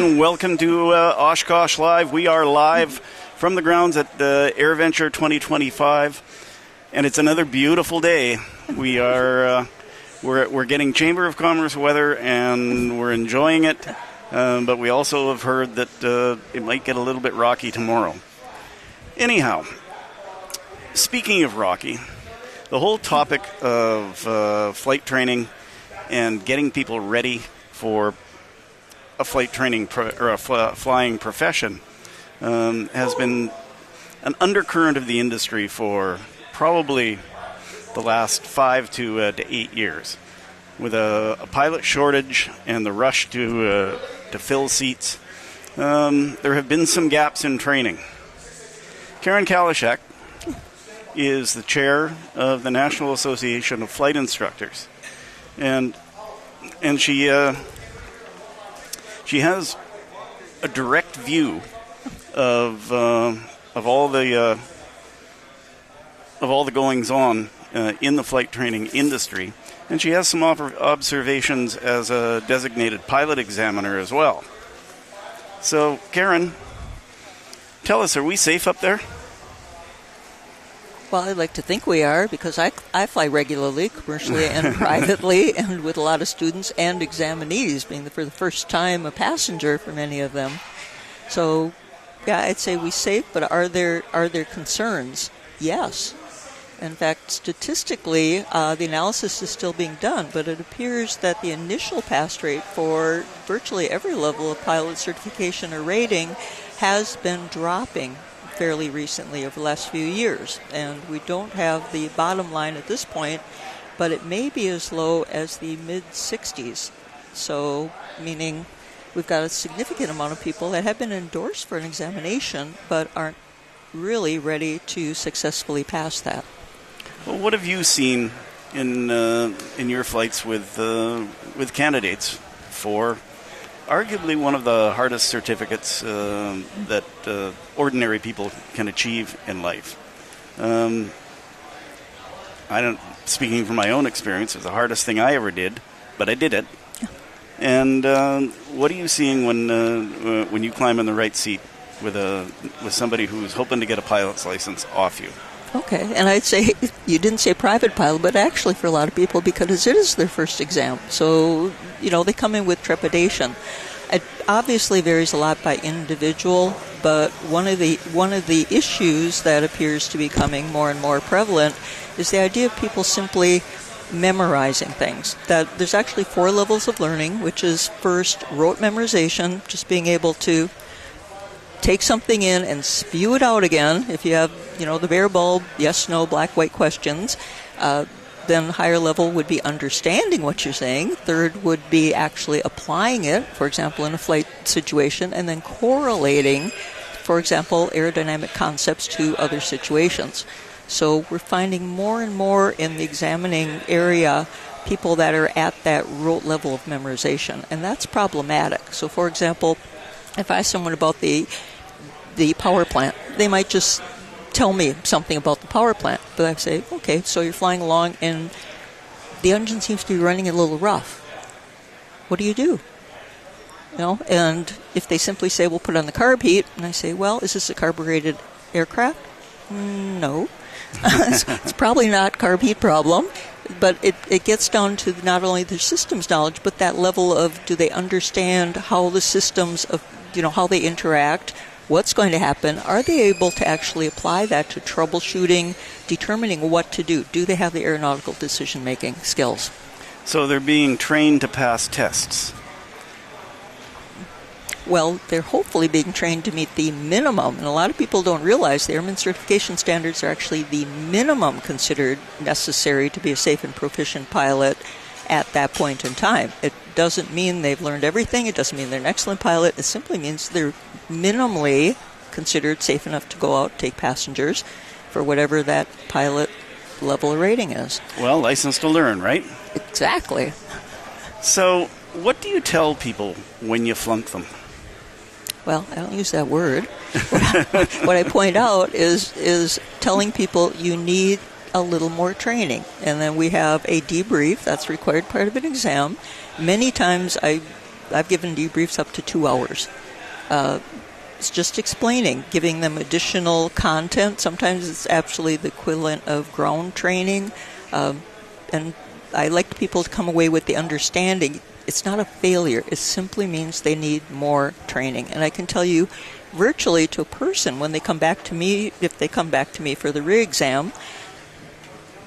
everyone. Welcome to Oshkosh Live. We are live from the grounds at AirVenture 2025, and it's another beautiful day. We are we're getting Chamber of Commerce weather, and we're enjoying it. But we also have heard that it might get a little bit rocky tomorrow. Anyhow, speaking of rocky, the whole topic of flight training and getting people ready for a flight training flying profession has been an undercurrent of the industry for probably the last 5 to 8 years. With a pilot shortage and the rush to fill seats, there have been some gaps in training. Karen Kalishak is the chair of the National Association of Flight Instructors, and she has a direct view of all the goings on in the flight training industry, and she has some observations as a designated pilot examiner as well. So, Karen, tell us, are we safe up there? Well, I'd like to think we are, because I fly regularly, commercially and privately, and with a lot of students and examinees, being for the first time a passenger for many of them. So, yeah, I'd say we're safe, but are there concerns? Yes. In fact, statistically, the analysis is still being done, but it appears that the initial pass rate for virtually every level of pilot certification or rating has been dropping fairly recently over the last few years. And we don't have the bottom line at this point, but it may be as low as the mid-60s. So, meaning we've got a significant amount of people that have been endorsed for an examination, but aren't really ready to successfully pass that. Well, what have you seen in your flights with candidates for arguably one of the hardest certificates that ordinary people can achieve in life? Speaking from my own experience, it was the hardest thing I ever did, but I did it. Yeah. And what are you seeing when you climb in the right seat with somebody who's hoping to get a pilot's license off you? Okay, and I'd say you didn't say private pilot, but actually for a lot of people, because it is their first exam. So, they come in with trepidation. It obviously varies a lot by individual, but one of the issues that appears to be becoming more and more prevalent is the idea of people simply memorizing things. That there's actually 4 levels of learning, which is first rote memorization, just being able to take something in and spew it out again. If you have, the bare bulb, yes, no, black, white questions, then higher level would be understanding what you're saying. Third would be actually applying it, for example, in a flight situation, and then correlating, for example, aerodynamic concepts to other situations. So we're finding more and more in the examining area people that are at that rote level of memorization, and that's problematic. So, for example, if I ask someone about the power plant, they might just tell me something about the power plant. But I say, okay, so you're flying along and the engine seems to be running a little rough. What do you do? And if they simply say, we'll put on the carb heat, and I say, well, is this a carbureted aircraft? No. It's probably not carb heat problem. But it gets down to not only their systems knowledge, but that level of, do they understand how the systems of, how they interact, what's going to happen? Are they able to actually apply that to troubleshooting, determining what to do? Do they have the aeronautical decision-making skills? So they're being trained to pass tests. Well, they're hopefully being trained to meet the minimum, and a lot of people don't realize the airman certification standards are actually the minimum considered necessary to be a safe and proficient pilot at that point in time. It doesn't mean they've learned everything. It doesn't mean they're an excellent pilot. It simply means they're minimally considered safe enough to go out, take passengers for whatever that pilot level of rating is. Well, license to learn, right? Exactly. So what do you tell people when you flunk them? Well, I don't use that word. What I point out is telling people you need a little more training. And then we have a debrief that's required part of an exam. Many times I I've given debriefs up to 2 hours. It's just explaining, giving them additional content. Sometimes it's actually the equivalent of ground training. And I like people to come away with the understanding it's not a failure. It simply means they need more training. And I can tell you virtually to a person when they come back to me, if they come back to me for the re-exam,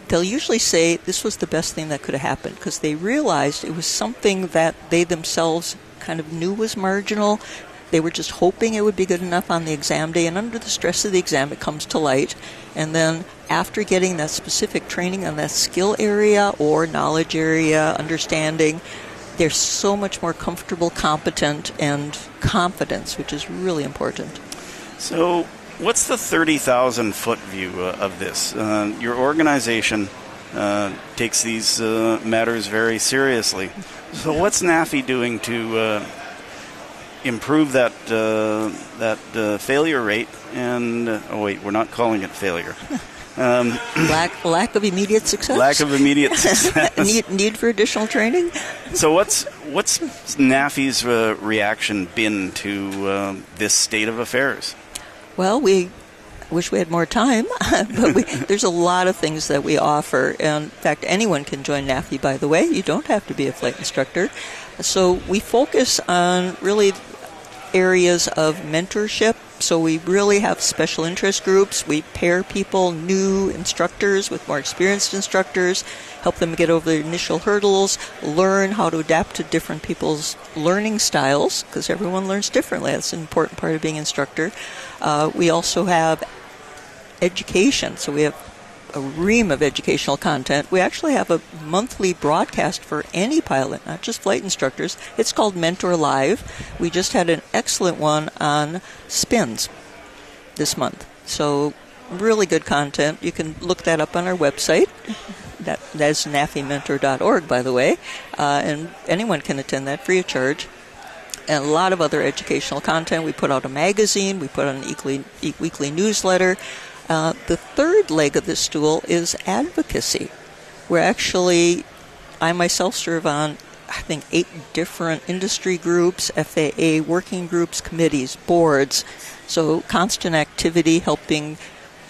they'll usually say this was the best thing that could have happened because they realized it was something that they themselves kind of knew was marginal. They were just hoping it would be good enough on the exam day, and under the stress of the exam, it comes to light. And then after getting that specific training on that skill area or knowledge area, understanding, they're so much more comfortable, competent, and confidence, which is really important. So what's the 30,000-foot view of this? Your organization takes these matters very seriously. So what's NAFI doing to improve that failure rate? And we're not calling it failure. Lack of immediate success. Lack of immediate success. need for additional training. So what's NAFI's reaction been to this state of affairs? Well, we wish we had more time, but there's a lot of things that we offer. And in fact, anyone can join NAFI, by the way. You don't have to be a flight instructor. So we focus on really areas of mentorship. So we really have special interest groups. We pair people, new instructors with more experienced instructors, help them get over their initial hurdles, learn how to adapt to different people's learning styles, because everyone learns differently. That's an important part of being an instructor. We also have education. So we have a ream of educational content. We actually have a monthly broadcast for any pilot, not just flight instructors. It's called Mentor Live. We just had an excellent one on spins this month. So really good content. You can look that up on our website. That's nafimentor.org, by the way. And anyone can attend that free of charge. And a lot of other educational content. We put out a magazine. We put out an weekly newsletter. The third leg of this stool is advocacy. We're actually, I myself serve on, I think, 8 different industry groups, FAA working groups, committees, boards. So constant activity helping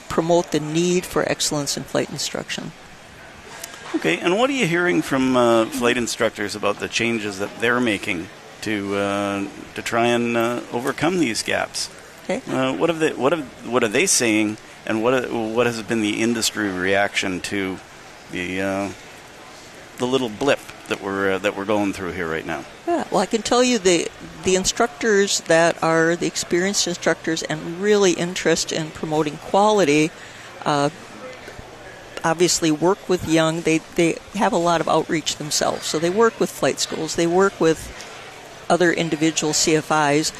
promote the need for excellence in flight instruction. Okay, and what are you hearing from flight instructors about the changes that they're making to try and overcome these gaps? Okay. What are they saying? And what has been the industry reaction to the little blip that we're going through here right now? Yeah, well, I can tell you the instructors that are the experienced instructors and really interested in promoting quality, obviously work with young. They have a lot of outreach themselves, so they work with flight schools. They work with other individual CFIs.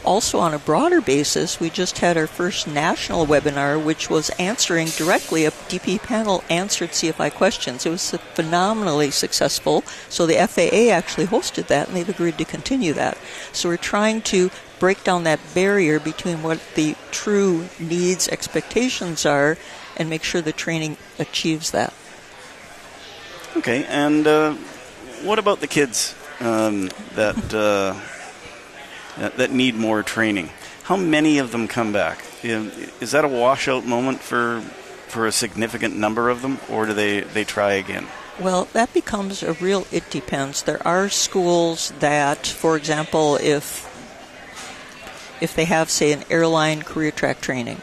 Also on a broader basis, we just had our first national webinar, which was answering directly, a DP panel answered CFI questions. It was phenomenally successful. So the FAA actually hosted that, and they've agreed to continue that. So we're trying to break down that barrier between what the true needs, expectations are, and make sure the training achieves that. Okay, and what about the kids that need more training? How many of them come back? Is that a washout moment for a significant number of them, or do they try again? Well, that becomes it depends. There are schools that, for example, if they have, say, an airline career track training,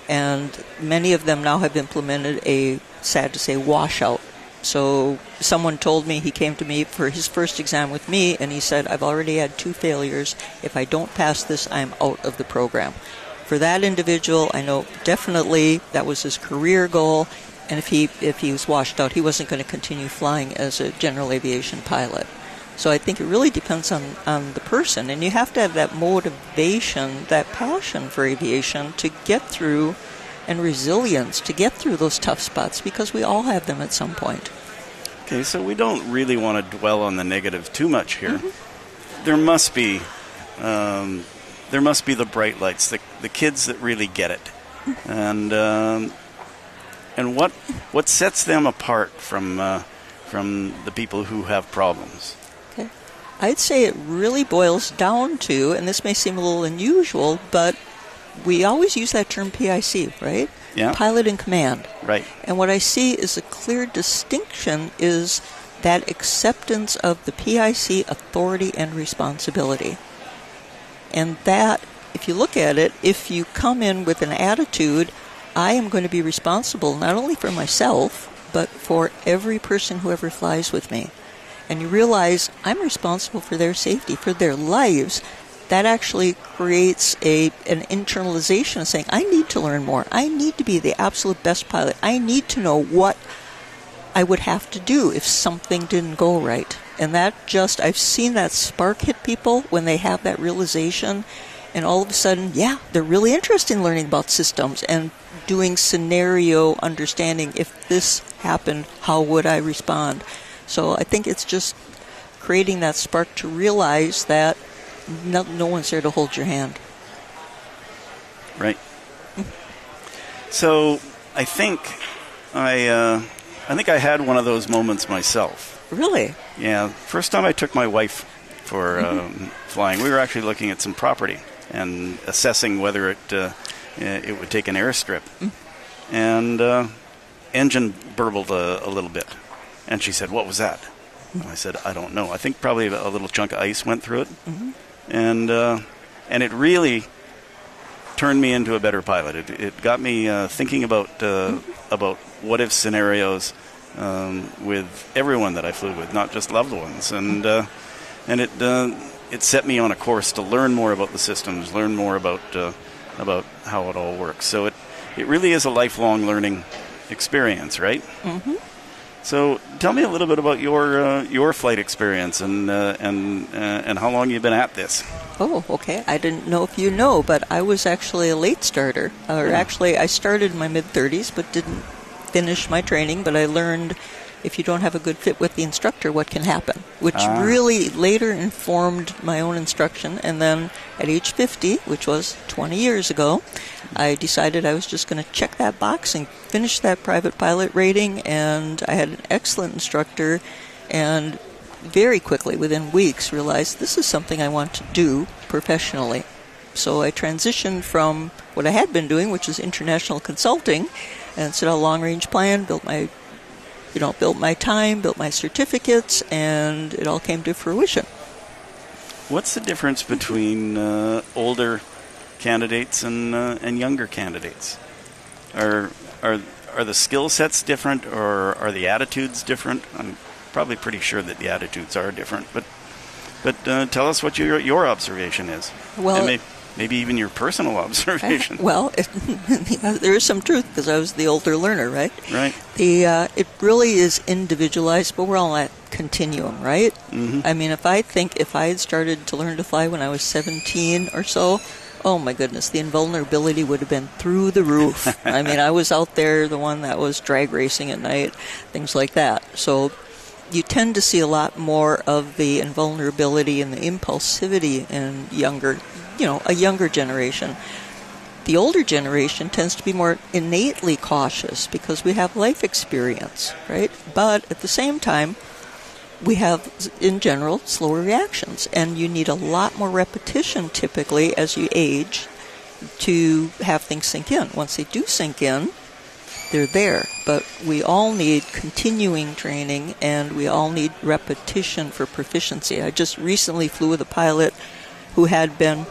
and many of them now have implemented a, sad to say, washout. So someone told me, he came to me for his first exam with me, and he said, I've already had 2 failures. If I don't pass this, I'm out of the program. For that individual, I know definitely that was his career goal, and if he was washed out, he wasn't going to continue flying as a general aviation pilot. So I think it really depends on the person, and you have to have that motivation, that passion for aviation to get through, and resilience to get through those tough spots, because we all have them at some point. Okay, so we don't really want to dwell on the negative too much here. Mm-hmm. There must be the bright lights, the kids that really get it, and what sets them apart from the people who have problems. Okay, I'd say it really boils down to, and this may seem a little unusual, but we always use that term PIC, right? Yeah. Pilot in command. Right. And what I see is a clear distinction is that acceptance of the PIC authority and responsibility. And that, if you look at it, if you come in with an attitude, I am going to be responsible not only for myself, but for every person who ever flies with me. And you realize I'm responsible for their safety, for their lives. That actually creates an internalization of saying, I need to learn more. I need to be the absolute best pilot. I need to know what I would have to do if something didn't go right. And that just, I've seen that spark hit people when they have that realization. And all of a sudden, yeah, they're really interested in learning about systems and doing scenario understanding. If this happened, how would I respond? So I think it's just creating that spark to realize that no one's there to hold your hand. Right. So I think I had one of those moments myself. Really? Yeah. First time I took my wife for flying, we were actually looking at some property and assessing whether it would take an airstrip. And engine burbled a little bit. And she said, "What was that?" And I said, "I don't know. I think probably a little chunk of ice went through it." And it really turned me into a better pilot. It got me thinking about what if scenarios with everyone that I flew with, not just loved ones. And it set me on a course to learn more about the systems, learn more about how it all works. So it really is a lifelong learning experience, right? Mm-hmm. So tell me a little bit about your flight experience and how long you've been at this. Oh, okay. I didn't know if you know, but I was actually a late starter. Actually, I started in my mid-30s, but didn't finish my training. But I learned if you don't have a good fit with the instructor, what can happen, which really later informed my own instruction. And then at age 50, which was 20 years ago, I decided I was just going to check that box and finish that private pilot rating. And I had an excellent instructor, and very quickly, within weeks, realized this is something I want to do professionally. So I transitioned from what I had been doing, which is international consulting, and set out a long-range plan, built my time, built my certificates, and it all came to fruition. What's the difference between older candidates and younger candidates? Are the skill sets different, or are the attitudes different? I'm probably pretty sure that the attitudes are different, but tell us what your observation is. Well, and maybe even your personal observation. Well, there is some truth, because I was the older learner, right? Right. It really is individualized, but we're all at continuum, right? Mm-hmm. I mean, if I had started to learn to fly when I was 17 or so, oh my goodness, the invulnerability would have been through the roof. I mean, I was out there, the one that was drag racing at night, things like that. So you tend to see a lot more of the invulnerability and the impulsivity in a younger generation. The older generation tends to be more innately cautious because we have life experience, right? But at the same time, we have, in general, slower reactions, and you need a lot more repetition typically as you age to have things sink in. Once they do sink in, they're there. But we all need continuing training, and we all need repetition for proficiency. I just recently flew with a pilot who hadn't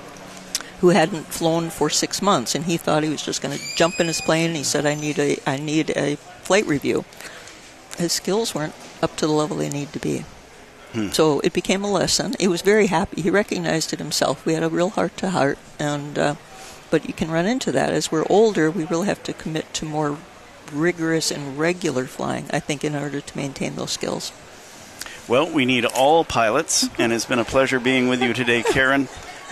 flown for 6 months, and he thought he was just going to jump in his plane, and he said, I need a flight review. His skills weren't up to the level they need to be. So it became a lesson. He was very happy. He recognized it himself. We had a real heart-to-heart, but you can run into that. As we're older, we really have to commit to more rigorous and regular flying, I think, in order to maintain those skills. Well, we need all pilots, and it's been a pleasure being with you today, Karen.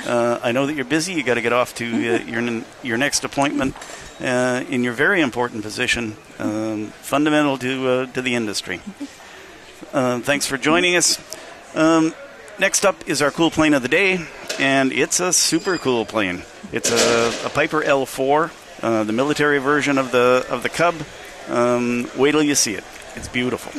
I know that you're busy. You got to get off to your next appointment in your very important position, fundamental to the industry. Thanks for joining us. Next up is our cool plane of the day, and it's a super cool plane. It's a Piper L4, the military version of the Cub. Wait till you see it. It's beautiful.